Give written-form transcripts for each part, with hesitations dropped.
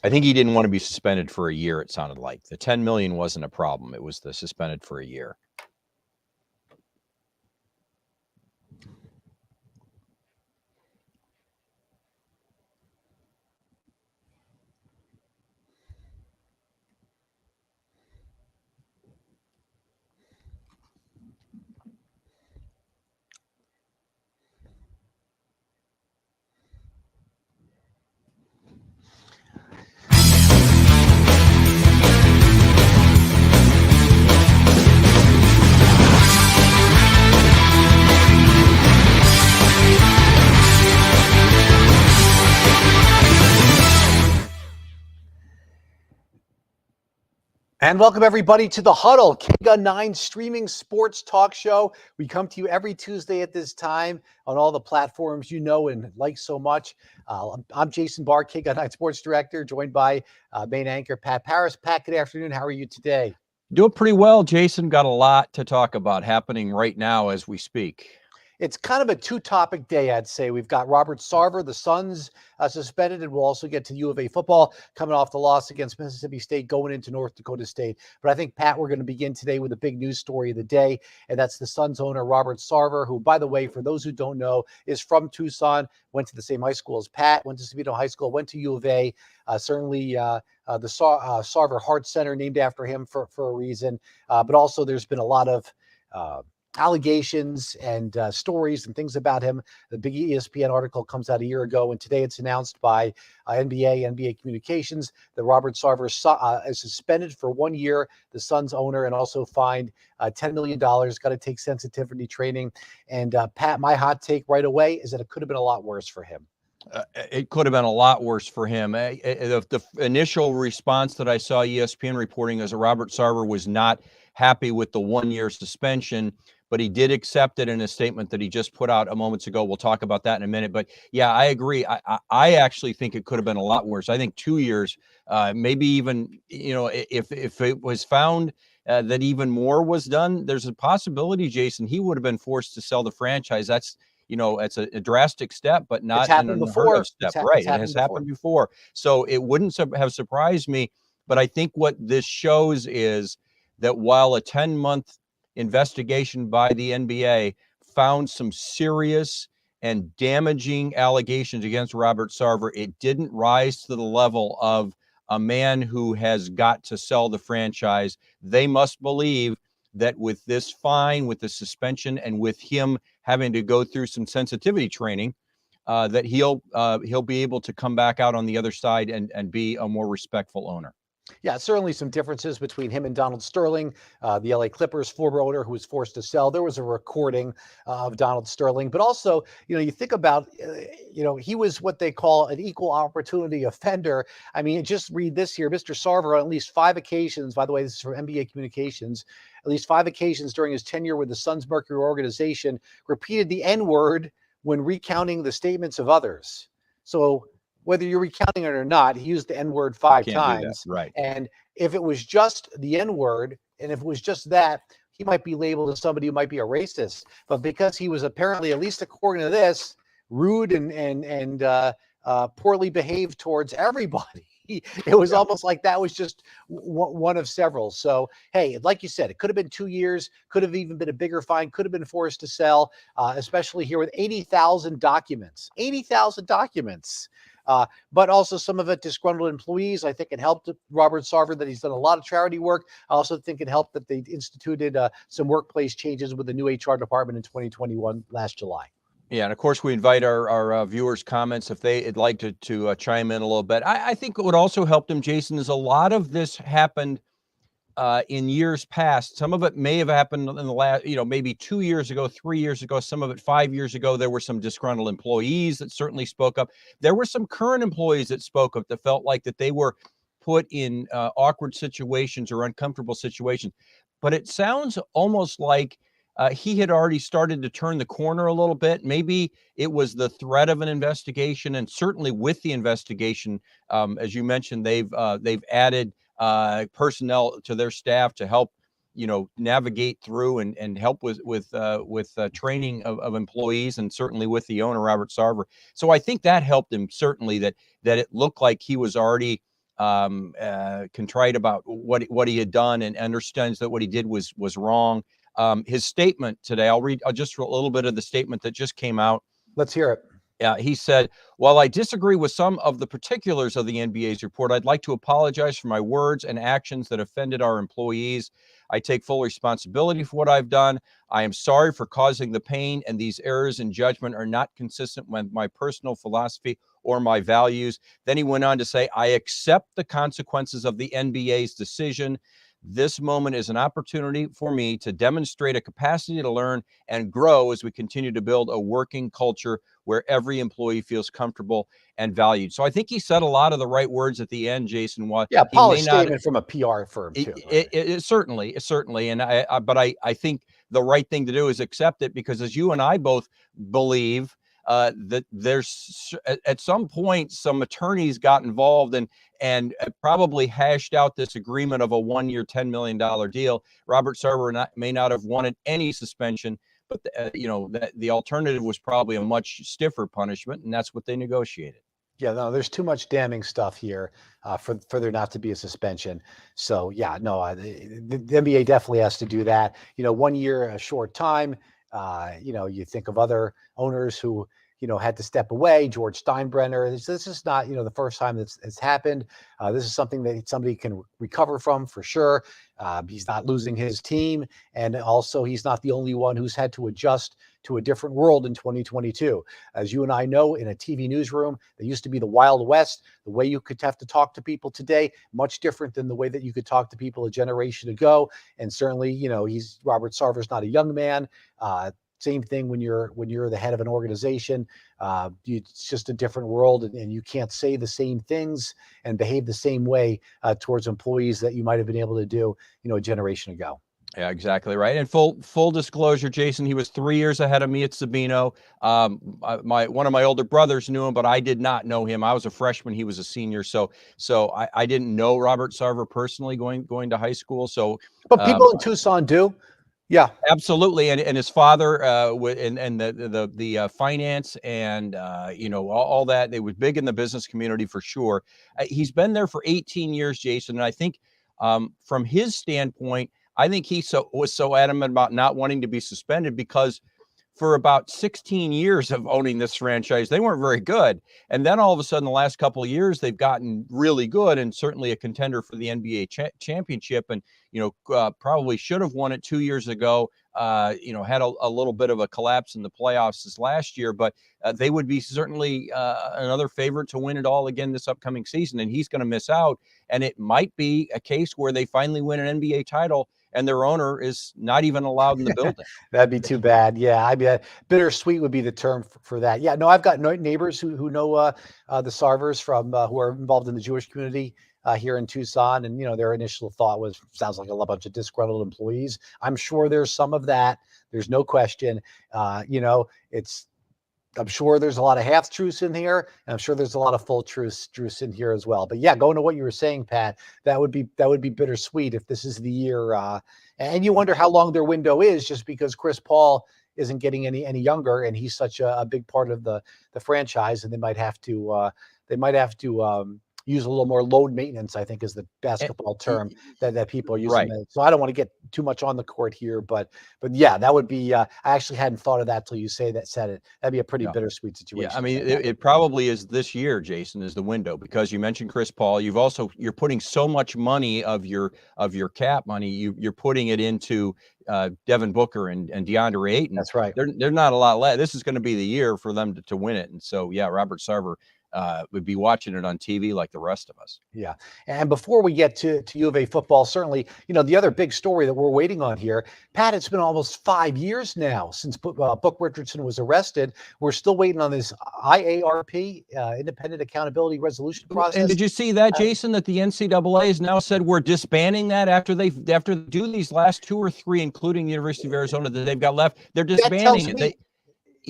I think he didn't want to be suspended for a year, it sounded like. The $10 million wasn't a problem. It was the suspended for a year. And welcome everybody to the Huddle, KGUN9 streaming sports talk show. We come to you every Tuesday at this time on all the platforms you know and like so much. I'm Jason Barr, KGUN9 sports director, joined by main anchor Pat Paris. Pat, good afternoon. How are you today? Doing pretty well, Jason. Got a lot to talk about happening right now as we speak. It's kind of a two-topic day, I'd say. We've got Robert Sarver, the Suns, suspended, and we'll also get to U of A football coming off the loss against Mississippi State, going into North Dakota State. But I think, Pat, we're going to begin today with a big news story of the day, and that's the Suns owner, Robert Sarver, who, by the way, for those who don't know, is from Tucson, went to the same high school as Pat, went to Sabino High School, went to U of A, certainly the Sarver Heart Center named after him for a reason. But also there's been a lot of allegations and stories and things about him. The big ESPN article comes out a year ago, and today it's announced by NBA Communications that Robert Sarver is suspended for 1 year, the Suns owner, and also fined $10 million. Got to take sensitivity training. And Pat, my hot take right away is that it could have been a lot worse for him. It could have been a lot worse for him. The initial response that I saw ESPN reporting is that Robert Sarver was not happy with the 1 year suspension, but he did accept it in a statement that he just put out a moments ago. We'll talk about that in a minute. But yeah, I agree. I actually think it could have been a lot worse. I think 2 years, maybe even, if it was found that even more was done, there's a possibility, Jason, he would have been forced to sell the franchise. That's, it's a drastic step, but not an unheard of step. Right. It has happened before. So it wouldn't have surprised me. But I think what this shows is that while a 10-month investigation by the NBA found some serious and damaging allegations against Robert Sarver, it didn't rise to the level of a man who has got to sell the franchise. They must believe that with this fine, with the suspension, and with him having to go through some sensitivity training, that he'll be able to come back out on the other side and be a more respectful owner. Yeah, certainly some differences between him and Donald Sterling, the LA Clippers former owner who was forced to sell. There was a recording of Donald Sterling, but also, you think about, he was what they call an equal opportunity offender. I mean, just read this here. Mr. Sarver, on at least 5 occasions, by the way, this is from NBA Communications, at least 5 occasions during his tenure with the Suns Mercury organization, repeated the N-word when recounting the statements of others. So whether you're recounting it or not, he used the N-word 5 times. Right. And if it was just the N-word, and if it was just that, he might be labeled as somebody who might be a racist. But because he was apparently, at least according to this, rude and poorly behaved towards everybody, it was almost like that was just one of several. So, hey, like you said, it could have been 2 years, could have even been a bigger fine, could have been forced to sell, especially here with 80,000 documents. 80,000 documents. But also some of it disgruntled employees. I think it helped Robert Sarver that he's done a lot of charity work. I also think it helped that they instituted some workplace changes with the new HR department in 2021 last July. Yeah, and of course, we invite our viewers' comments if they'd like to chime in a little bit. I think what also helped him, Jason, is a lot of this happened in years past. Some of it may have happened in the last, maybe 2 years ago, 3 years ago, some of it 5 years ago. There were some disgruntled employees that certainly spoke up. There were some current employees that spoke up that felt like that they were put in awkward situations or uncomfortable situations. But it sounds almost like he had already started to turn the corner a little bit. Maybe it was the threat of an investigation, and certainly with the investigation, as you mentioned, they've added personnel to their staff to help, navigate through and help with training of employees, and certainly with the owner, Robert Sarver. So I think that helped him certainly, that it looked like he was already contrite about what he had done and understands that what he did was wrong. His statement today, I'll read just a little bit of the statement that just came out. Let's hear it. He said, while I disagree with some of the particulars of the NBA's report, I'd like to apologize for my words and actions that offended our employees. I take full responsibility for what I've done. I am sorry for causing the pain, and these errors in judgment are not consistent with my personal philosophy or my values. Then he went on to say, I accept the consequences of the NBA's decision. This moment is an opportunity for me to demonstrate a capacity to learn and grow as we continue to build a working culture where every employee feels comfortable and valued. So I think he said a lot of the right words at the end, Jason. What Yeah, he may polished not, statement from a PR firm too. Right? it certainly, and but I think the right thing to do is accept it, because as you and I both believe, that there's at some point some attorneys got involved and probably hashed out this agreement of a 1-year, $10 million deal. Robert Sarver may not have wanted any suspension, but the alternative was probably a much stiffer punishment, and that's what they negotiated. Yeah, no, there's too much damning stuff here for there not to be a suspension. So yeah, no, the NBA definitely has to do that. 1 year, a short time. You think of other owners who had to step away. George Steinbrenner. This is not the first time that's happened. This is something that somebody can recover from for sure. He's not losing his team, and also he's not the only one who's had to adjust to a different world in 2022. As you and I know, in a TV newsroom, that used to be the Wild West. The way you could have to talk to people today, much different than the way that you could talk to people a generation ago. And certainly, Robert Sarver's not a young man. Same thing when you're the head of an organization. It's just a different world, and you can't say the same things and behave the same way towards employees that you might have been able to do, a generation ago. Yeah, exactly right. And full disclosure, Jason, he was 3 years ahead of me at Sabino. One of my older brothers knew him, but I did not know him. I was a freshman; he was a senior. So I didn't know Robert Sarver personally going to high school. So, but people in Tucson do. Yeah, absolutely. And his father, and the finance and all that, they were big in the business community for sure. He's been there for 18 years, Jason, and I think from his standpoint, I think he was so adamant about not wanting to be suspended because for about 16 years of owning this franchise, they weren't very good. And then all of a sudden, the last couple of years, they've gotten really good and certainly a contender for the NBA championship. And, probably should have won it 2 years ago. Had a little bit of a collapse in the playoffs this last year, but they would be certainly another favorite to win it all again this upcoming season. And he's going to miss out. And it might be a case where they finally win an NBA title and their owner is not even allowed in the building. That'd be too bad. Yeah, I mean, bittersweet would be the term for that. Yeah, no, I've got neighbors who know the Sarvers from who are involved in the Jewish community here in Tucson, and their initial thought was sounds like a bunch of disgruntled employees. I'm sure there's some of that. There's no question. I'm sure there's a lot of half truths in here, and I'm sure there's a lot of full truths in here as well. But yeah, going to what you were saying, Pat, that would be bittersweet if this is the year. And you wonder how long their window is, just because Chris Paul isn't getting any younger, and he's such a big part of the franchise, and they might have to use a little more load maintenance, I think is the basketball term that people are using. Right. So I don't want to get too much on the court here, but yeah, that would be, I actually hadn't thought of that till you said it. That'd be a pretty bittersweet situation. Yeah, I mean, it probably is this year, Jason, is the window, because you mentioned Chris Paul. You're putting so much money of your cap money, you're putting it into Devin Booker and DeAndre Ayton. That's right. They're not a lot less. This is going to be the year for them to win it. And so, yeah, Robert Sarver would be watching it on TV like the rest of us. Yeah. And before we get to U of A football, certainly, the other big story that we're waiting on here, Pat, it's been almost 5 years now since Book Richardson was arrested. We're still waiting on this IARP, Independent Accountability Resolution process. And did you see that, Jason, that the NCAA has now said we're disbanding that after they do these last 2 or 3, including the University of Arizona that they've got left? They're disbanding it.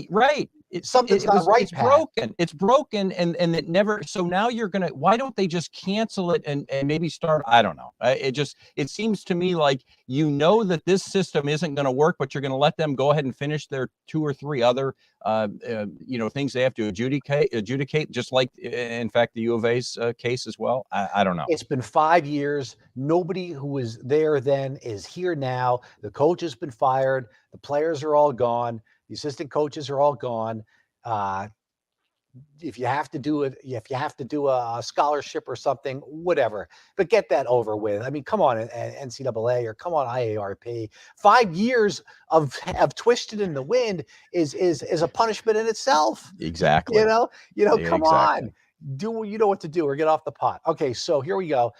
Right. Something's not right, it's Pat. broken. It's broken, and it never. So now you're gonna. Why don't they just cancel it and maybe start? I don't know. It seems to me like that this system isn't going to work, but you're going to let them go ahead and finish their 2 or 3 other things they have to adjudicate, just like in fact the U of A's case as well. I don't know. It's been 5 years. Nobody who was there then is here now. The coach has been fired. The players are all gone. The assistant coaches are all gone. If you have to do it, if you have to do a scholarship or something, whatever, but get that over with. I mean, come on, NCAA, or come on, IARP. 5 years of twisted in the wind is a punishment in itself. Exactly. Come on, do what to do or get off the pot. Okay, so here we go.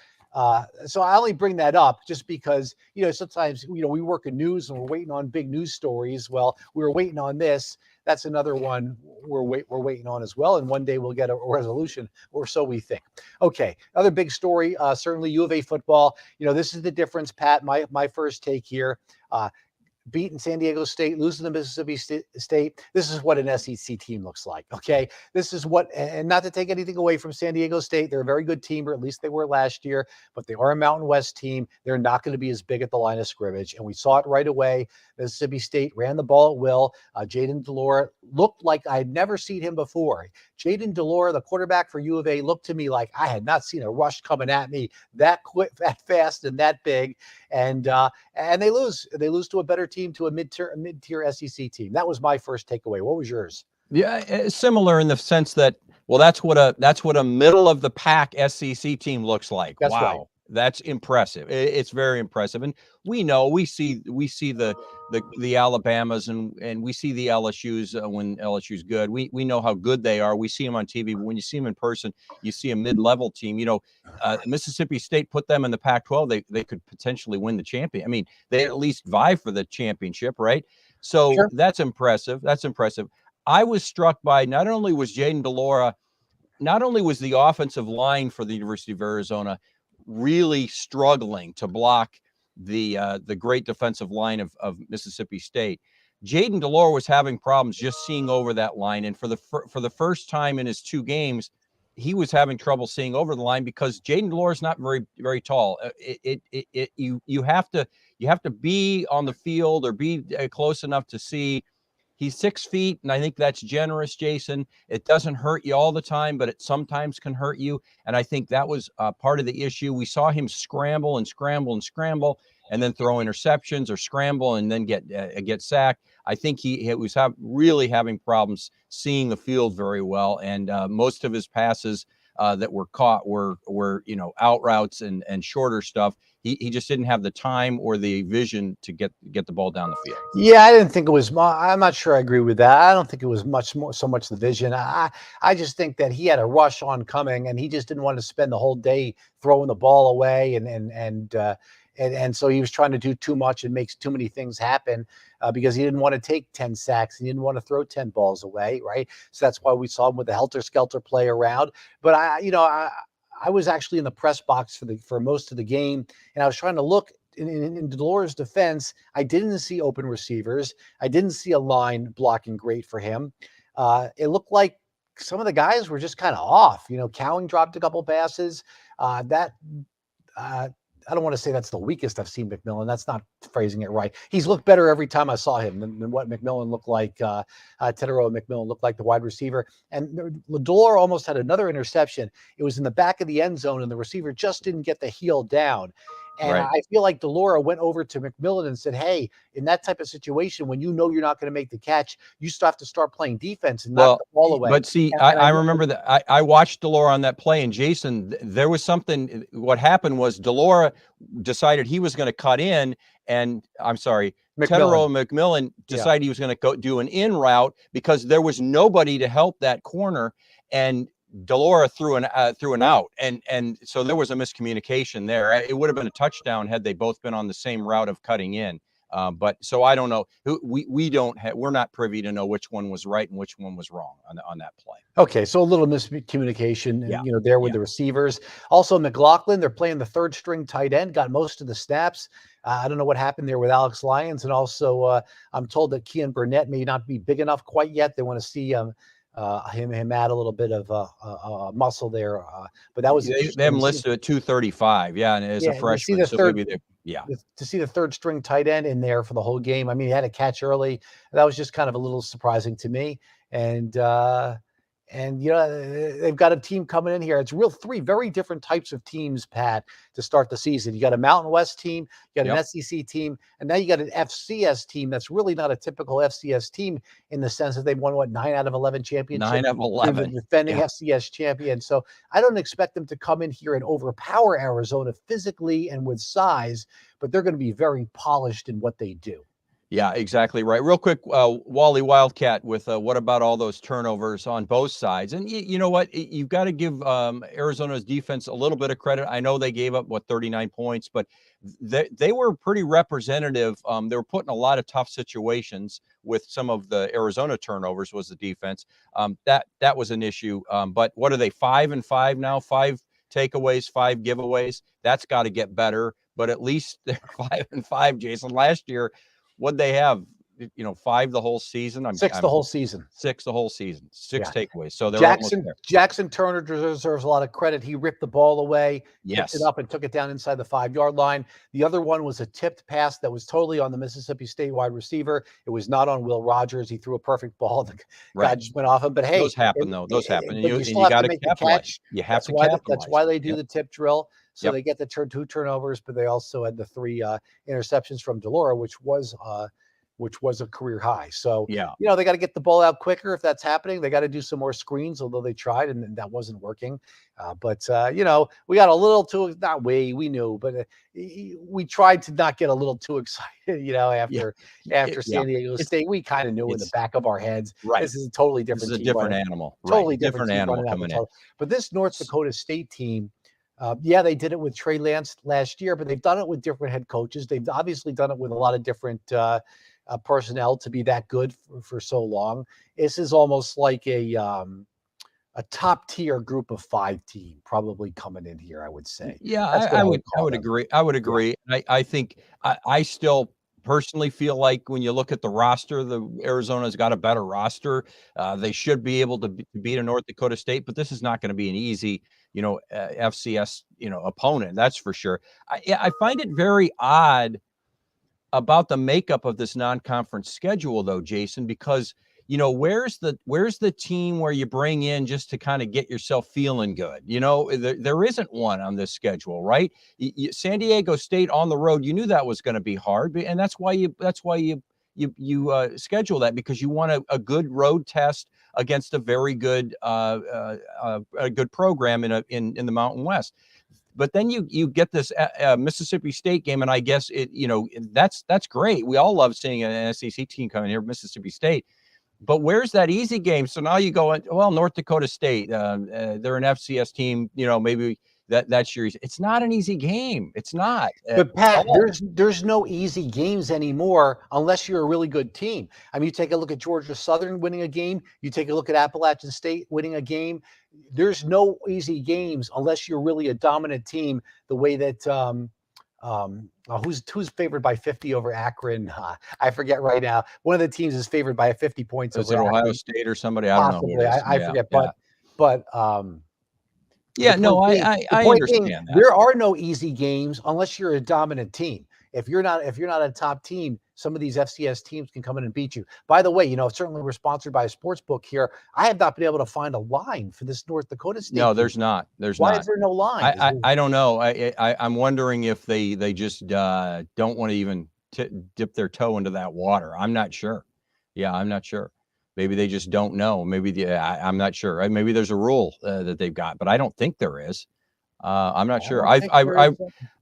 So I only bring that up just because, sometimes, we work in news and we're waiting on big news stories. Well, we were waiting on this. That's another one we're waiting on as well. And one day we'll get a resolution, or so we think. Okay. Other big story, certainly U of A football. This is the difference, Pat. My first take here. Beating San Diego State, losing to Mississippi State. This is what an SEC team looks like. Okay. This is what, and not to take anything away from San Diego State. They're a very good team, or at least they were last year, but they are a Mountain West team. They're not going to be as big at the line of scrimmage. And we saw it right away. Mississippi State ran the ball at will. Jayden de Laura looked like I had never seen him before. Jayden de Laura, the quarterback for U of A, looked to me like I had not seen a rush coming at me that quick, that fast, and that big. And they lose. They lose to a better team, to a mid-tier SEC team. That was my first takeaway. What was yours? Yeah, similar in the sense that, well, that's what a middle of the pack SEC team looks like. That's wow. Right. That's impressive. It's very impressive. And we see the Alabamas and we see the LSUs when LSU's good. We know how good they are. We see them on TV, but when you see them in person, you see a mid-level team. Mississippi State put them in the Pac-12. They could potentially win the champion. I mean, they at least vie for the championship, right? So sure. That's impressive. That's impressive. I was struck by, not only was Jayden de Laura, not only was the offensive line for the University of Arizona really struggling to block the great defensive line of Mississippi State, Jayden de Laura was having problems just seeing over that line. And for the first time in his 2 games, he was having trouble seeing over the line because Jayden de Laura is not very, very tall. You have to be on the field or be close enough to see. He's 6 feet, and I think that's generous, Jason. It doesn't hurt you all the time, but it sometimes can hurt you. And I think that was part of the issue. We saw him scramble and scramble and scramble, and then throw interceptions, or scramble and then get sacked. I think he was really having problems seeing the field very well, and most of his passes that were caught were out routes and shorter stuff. He just didn't have the time or the vision to get the ball down the field. Yeah, I didn't think it was. I'm not sure I agree with that. I don't think it was so much the vision. I just think that he had a rush on coming, and he just didn't want to spend the whole day throwing the ball away, and so he was trying to do too much and makes too many things happen because he didn't want to take 10 sacks. And he didn't want to throw 10 balls away, right? So that's why we saw him with the helter-skelter play around. But I was actually in the press box for most of the game, and I was trying to look in de Laura's defense. I didn't see open receivers. I didn't see a line blocking great for him. It looked like some of the guys were just kind of off. Cowing dropped a couple passes. I don't want to say that's the weakest I've seen McMillan. That's not phrasing it right. He's looked better every time I saw him than what McMillan looked like. Tetero McMillan looked like the wide receiver. And de Laura almost had another interception. It was in the back of the end zone, and the receiver just didn't get the heel down. And right. I feel like de Laura went over to McMillan and said, hey, in that type of situation, when you're not going to make the catch, you still have to start playing defense and knock the ball away. But see, I remember that. I watched de Laura on that play, and Jason, there was something. What happened was de Laura decided he was going to cut in, and Tetero McMillan decided he was going to go do an in route because there was nobody to help that corner, and de Laura threw an out, and so there was a miscommunication there. It would have been a touchdown had they both been on the same route of cutting in. But so I don't know. We're not privy to know which one was right and which one was wrong on that play. Okay, so a little miscommunication, there with the receivers. Also, McLaughlin, they're playing the third string tight end, got most of the snaps. I don't know what happened there with Alex Lyons, and also I'm told that Kean Burnett may not be big enough quite yet. They want to see him add a little bit of muscle there. But that was They have interesting. him listed at 235. Yeah, and as a Yeah, freshman, so maybe they. Yeah. to see the third string tight end in there for the whole game. I mean, he had a catch early. That was just kind of a little surprising to me. And they've got a team coming in here. It's three very different types of teams, Pat, to start the season. You got a Mountain West team, you got an SEC team, and now you got an FCS team that's really not a typical FCS team in the sense that they've won 9 out of 11 championships. 9 of 11. They're the defending FCS champion. So I don't expect them to come in here and overpower Arizona physically and with size, but they're going to be very polished in what they do. Yeah, exactly right. Real quick, Wally Wildcat with what about all those turnovers on both sides? And you know what? You've got to give Arizona's defense a little bit of credit. I know they gave up 39 points, but they were pretty representative. They were put in a lot of tough situations with some of the Arizona turnovers. Was the defense that was an issue? But what are they? 5-5 now? 5 takeaways, 5 giveaways. That's got to get better. But at least they're 5-5. Jason, last year, what'd they have? 5 the whole season. 6 the whole season. 6 the whole season. 6 takeaways. So they're Jackson almost there. Jackson Turner deserves a lot of credit. He ripped the ball away, Yes, picked it up and took it down inside the 5-yard line. The other one was a tipped pass that was totally on the Mississippi State wide receiver. It was not on Will Rogers. He threw a perfect ball. The guy just went off him. But hey, those happen though. Those happen. And you got to make the catch. You have to capitalize. That's why they do the tip drill. So they get the 2 turnovers, but they also had the 3 interceptions from Delora, which was a career high. So, they got to get the ball out quicker. If that's happening, they got to do some more screens, although they tried and that wasn't working. But we got a little too, we knew, but we tried to not get a little too excited, after San Diego State. We kind of knew in the back of our heads, this is a totally different team. This is a different animal. Totally different animal coming in. But this North Dakota State team, they did it with Trey Lance last year, but they've done it with different head coaches. They've obviously done it with a lot of different personnel to be that good for so long. This is almost like a top tier group of 5 team probably coming in here, I would say. Yeah, I would agree. I would agree. Yeah. I think I still personally feel like when you look at the roster, the Arizona's got a better roster. They should be able to beat a North Dakota State, but this is not going to be an easy, FCS, opponent. That's for sure. I find it very odd about the makeup of this non-conference schedule though, Jason, because where's the team where you bring in just to kind of get yourself feeling good? There isn't one on this schedule, right? San Diego State on the road, you knew that was going to be hard, and that's why you schedule that, because you want a good road test against a very good a good program in the Mountain West. But then you get this Mississippi State game, and I guess that's great. We all love seeing an SEC team coming here, Mississippi State. But where's that easy game? So now you go, North Dakota State, they're an FCS team. Maybe that's your. It's not an easy game. It's not. But Pat, there's no easy games anymore unless you're a really good team. I mean, you take a look at Georgia Southern winning a game. You take a look at Appalachian State winning a game. There's no easy games unless you're really a dominant team. The way that who's favored by 50 over Akron? I forget right now. One of the teams is favored by 50 points. Is it Ohio State or somebody? I don't know. I forget. But I understand that. There are no easy games unless you're a dominant team. If you're not a top team, some of these FCS teams can come in and beat you. By the way, certainly we're sponsored by a sports book here. I have not been able to find a line for this North Dakota State. No, there's not. Why is there no line? I don't know. I'm wondering if they just don't want to even dip their toe into that water. I'm not sure. Yeah, I'm not sure. Maybe they just don't know. Maybe I'm not sure. Maybe there's a rule that they've got, but I don't think there is. I'm not sure.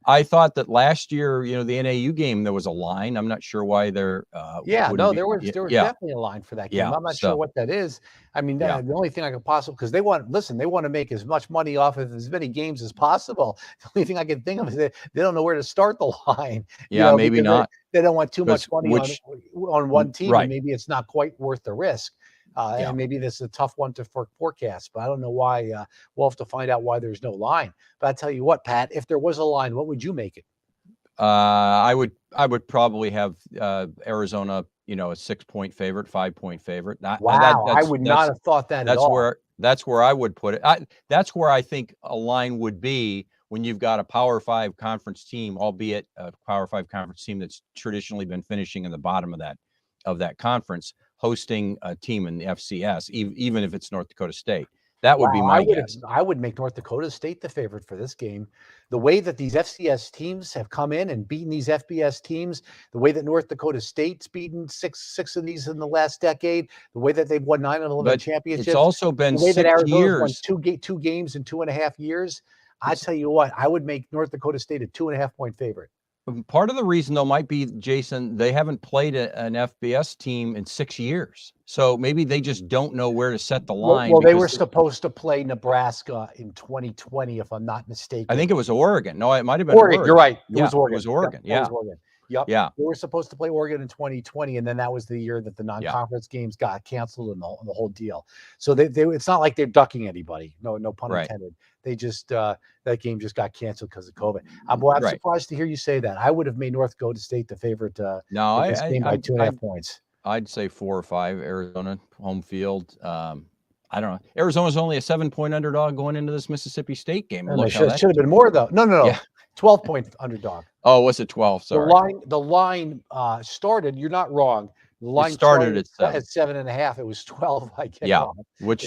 I thought that last year, the NAU game, there was a line. I'm not sure why there. There was definitely a line for that game. I'm not sure what that is. I mean, the only thing I could possibly, because they want to make as much money off of as many games as possible. The only thing I can think of is they don't know where to start the line. Maybe not. They don't want too much money on one team. Right. And maybe it's not quite worth the risk. And maybe this is a tough one to forecast, but I don't know why. We'll have to find out why there's no line. But I tell you what, Pat, if there was a line, what would you make it? I would probably have Arizona, a 6-point favorite, 5-point favorite. Wow, I would not have thought that at all. That's where I would put it. That's where I think a line would be when you've got a Power 5 conference team, albeit a Power 5 conference team that's traditionally been finishing in the bottom of that conference, hosting a team in the FCS, even if it's North Dakota State. That would be my guess. I would make North Dakota State the favorite for this game. The way that these FCS teams have come in and beaten these FBS teams, the way that North Dakota State's beaten six of these in the last decade, the way that they've won 9 of 11 championships. It's also been the way 6 that Arizona's years. won two games in 2.5 years. I tell you what, I would make North Dakota State a 2.5-point favorite. Part of the reason, though, might be, Jason, they haven't played an FBS team in 6 years. So maybe they just don't know where to set the line. Well, they were supposed to play Nebraska in 2020, if I'm not mistaken. I think it was Oregon. No, it might have been Oregon. You're right. It was Oregon. It was Oregon. Yeah. It was Oregon. Yep. Yeah. They were supposed to play Oregon in 2020, and then that was the year that the non-conference games got canceled and the whole deal. So they it's not like they're ducking anybody. No pun intended. They just that game just got canceled because of COVID. Boy, I'm surprised to hear you say that. I would have made North Dakota State the favorite. This game by 2.5 points. I'd say 4 or 5. Arizona home field. I don't know. Arizona's only a 7-point underdog going into this Mississippi State game. It should have been more though. No. Yeah. 12-point underdog. Oh, was it 12? Sorry. The line started. You're not wrong. The line started at 7.5. It was 12. Which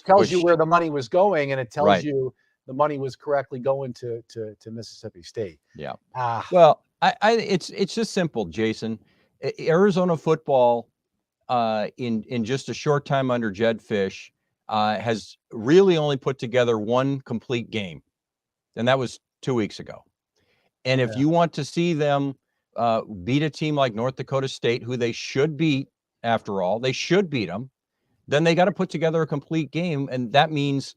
tells you where the money was going, and it tells you the money was correctly going to Mississippi State. Yeah. Well, it's just simple, Jason. Arizona football, in just a short time under Jed Fish, has really only put together one complete game, and that was 2 weeks ago. And if you want to see them beat a team like North Dakota State, who they should beat, after all, they should beat them, then they got to put together a complete game. And that means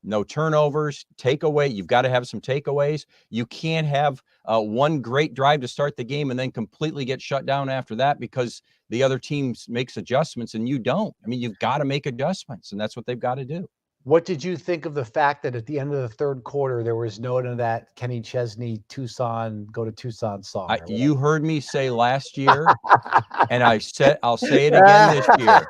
no turnovers, takeaway. You've got to have some takeaways. You can't have one great drive to start the game and then completely get shut down after that because the other team makes adjustments and you don't. I mean, you've got to make adjustments, and that's what they've got to do. What did you think of the fact that at the end of the third quarter, there was no of that Kenny Chesney Go to Tucson song? You heard me say last year, and I'll say it again this year.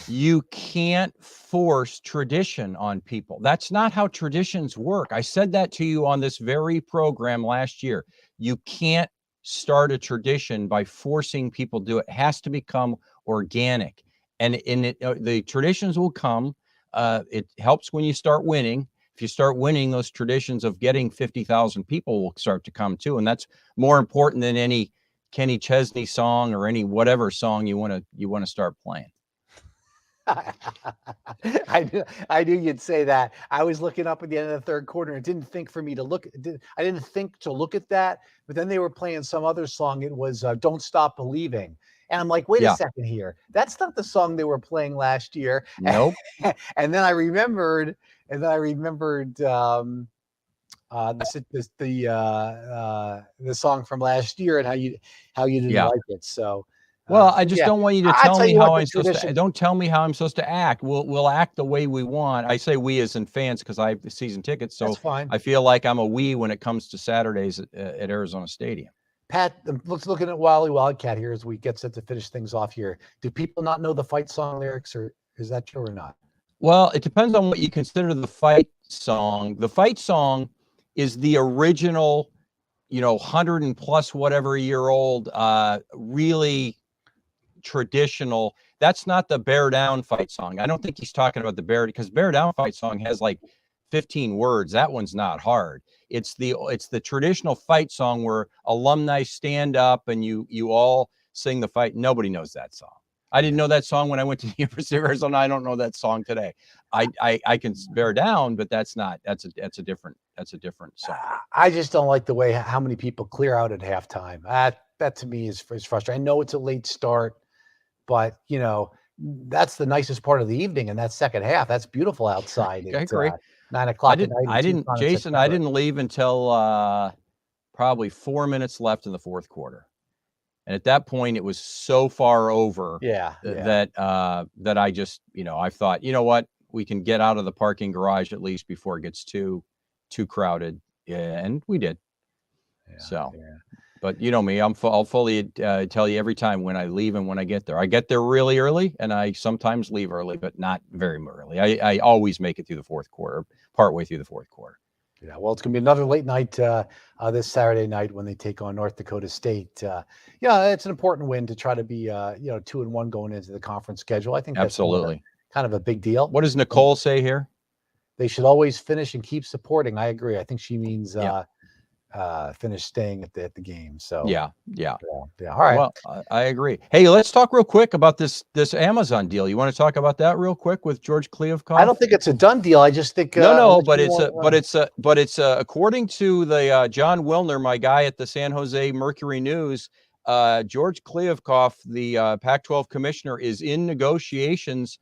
You can't force tradition on people. That's not how traditions work. I said that to you on this very program last year. You can't start a tradition by forcing people to do it. It has to become organic. And the traditions will come. It helps when you start winning. If you start winning, those traditions of getting 50,000 people will start to come too. And that's more important than any Kenny Chesney song or any whatever song you want to start playing. I knew you'd say that. I was looking up at the end of the third quarter and didn't think for me to look. I didn't think to look at that. But then they were playing some other song. It was "Don't Stop Believing." And I'm like, wait a second here. That's not the song they were playing last year. Nope. And then I remembered the song from last year and how you didn't like it. So, well, I just don't want you to tell me how I'm supposed to. Don't tell me how I'm supposed to act. We'll act the way we want. I say we as in fans because I have season tickets. So that's fine. I feel like I'm a we when it comes to Saturdays at Arizona Stadium. Pat, let's look at Wally Wildcat here as we get set to finish things off here. Do people not know the fight song lyrics, or is that true or not? Well, it depends on what you consider the fight song. The fight song is the original, 100 and plus whatever year old, really traditional. That's not the Bear Down fight song. I don't think he's talking about the because Bear Down fight song has like 15 words. That one's not hard. It's the traditional fight song where alumni stand up and you all sing the fight. Nobody knows that song. I didn't know that song when I went to the University of Arizona. I don't know that song today. I can Bear Down, but that's a different song. I just don't like the way how many people clear out at halftime. That to me is frustrating. I know it's a late start, but that's the nicest part of the evening, and that second half. That's beautiful outside. I agree. 9 o'clock. I didn't leave until probably 4 minutes left in the fourth quarter. And at that point, it was so far over that I just, I thought, you know what, we can get out of the parking garage at least before it gets too crowded. Yeah, and we did. So, Yeah. but you know me, I'll fully tell you every time when I leave and when I get there. I get there really early, and I sometimes leave early, but not very early. I always make it through the fourth quarter, partway through the fourth quarter. Yeah, well, it's going to be another late night this Saturday night when they take on North Dakota State. Yeah, it's an important win to try to be 2-1 going into the conference schedule. I think that's Absolutely. kind of a big deal. What does Nicole say here? They should always finish and keep supporting. I agree. I think she means Yeah. finish staying at the game. So Yeah. yeah. All right. Well, I agree. Hey, let's talk real quick about this Amazon deal. You want to talk about that real quick with George Kliavkoff? I don't think it's a done deal. I just think no, but it's according to the John Wilner, my guy at the San Jose Mercury News, George Kliavkoff, the Pac-12 commissioner, is in negotiations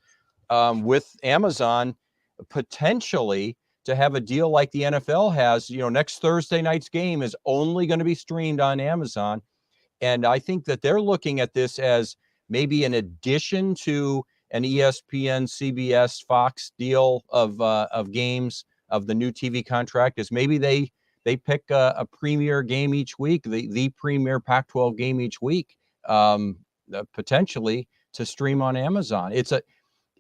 with Amazon potentially to have a deal like the NFL has. Next Thursday night's game is only going to be streamed on Amazon. And I think that they're looking at this as maybe an addition to an ESPN, CBS, Fox deal of games of the new TV contract. Is maybe they pick a premier game each week, the premier Pac-12 game each week, potentially to stream on Amazon.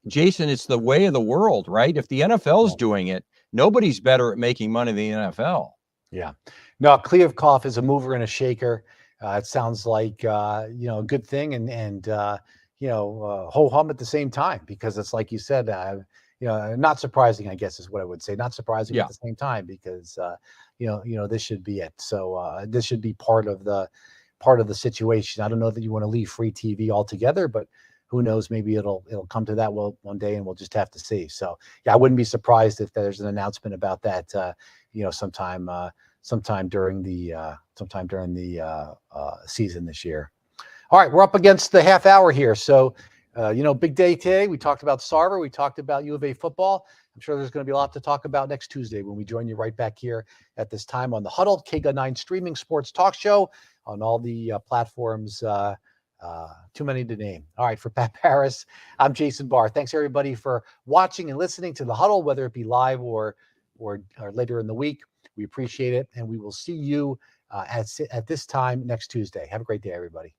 Jason, it's the way of the world, right? If the NFL's doing it, nobody's better at making money than the NFL. Yeah. No, Kliavkoff is a mover and a shaker. It sounds like a good thing and ho hum at the same time, because it's like you said, not surprising, I guess is what I would say. Not surprising at the same time, because this should be it. So this should be part of the situation. I don't know that you want to leave free TV altogether, but who knows? Maybe it'll come to that one day, and we'll just have to see. So yeah, I wouldn't be surprised if there's an announcement about that. Sometime during the season this year. All right, we're up against the half hour here. So, big day today. We talked about Sarver. We talked about U of A football. I'm sure there's going to be a lot to talk about next Tuesday when we join you right back here at this time on the Huddle, KGUN9 streaming sports talk show on all the platforms. Too many to name. All right, for Pat Paris, I'm Jason Barr. Thanks everybody for watching and listening to the Huddle, whether it be live or later in the week. We appreciate it, and we will see you at this time next Tuesday. Have a great day, everybody.